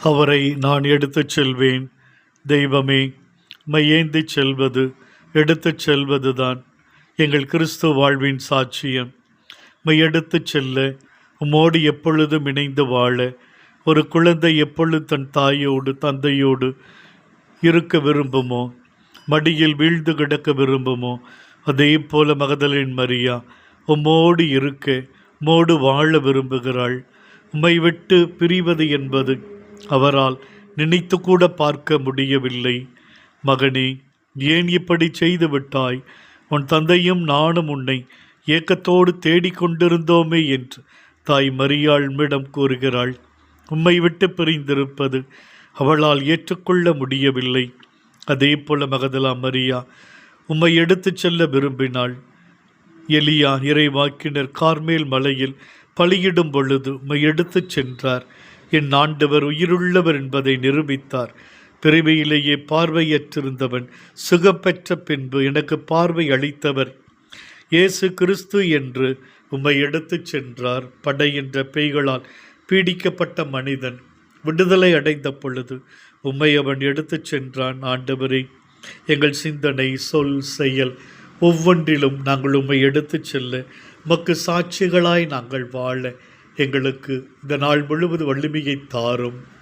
அவரை நான் எடுத்துச் செல்வேன். தெய்வமே, உம்மை ஏந்திச் செல்வது எடுத்துச் செல்வதுதான் எங்கள் கிறிஸ்து வாழ்வின் சாட்சியம். உம்மை எடுத்துச் செல்ல, உம்மோடு எப்பொழுதும் இணைந்து வாழ, ஒரு குழந்தை எப்பொழுது தன் தாயோடு தந்தையோடு இருக்க விரும்புமோ, மடியில் வீழ்ந்து கிடக்க விரும்புமோ, அதே போல மகதலேன் மரியா உம்மோடு இருக்க, உம்மோடு வாழ விரும்புகிறாள். உம்மை விட்டு பிரிவது என்பது அவரால் நினைத்து கூட பார்க்க முடியவில்லை. மகனே, ஏன் இப்படி செய்து விட்டாய்? உன் தந்தையும் நானும் உன்னை ஏக்கத்தோடு தேடிக்கொண்டிருந்தோமே என்று தாய் மரியாள் உம்மிடம் கூறுகிறாள். உம்மை விட்டு பிரிந்திருப்பது அவளால் ஏற்றுக்கொள்ள முடியவில்லை. அதே போல மகதலா மரியா உம்மை எடுத்துச் செல்ல விரும்பினாள். எலியா இறைவாக்கினர் கார்மேல் மலையில் பலியிடும் பொழுது உம்மை எடுத்துச் சென்றார். என் ஆண்டவர் உயிருள்ளவர் என்பதை நிரூபித்தார். பிறவியிலேயே பார்வையற்றிருந்தவன் சுகப்பெற்ற பின்பு எனக்கு பார்வை அளித்தவர் இயேசு கிறிஸ்து என்று உம்மை எடுத்துச் சென்றார். படை என்ற பேய்களால் பீடிக்கப்பட்ட மனிதன் விடுதலை அடைந்த பொழுது உம்மை அவன் எடுத்துச் சென்றான். ஆண்டவரே, எங்கள் சிந்தனை, சொல், செயல் ஒவ்வொன்றிலும் நாங்கள் உம்மை எடுத்துச் செல்ல, உமக்கு சாட்சிகளாய் நாங்கள் வாழ எங்களுக்கு இந்த நாள் முழுவதும் வலிமையை தாரும்.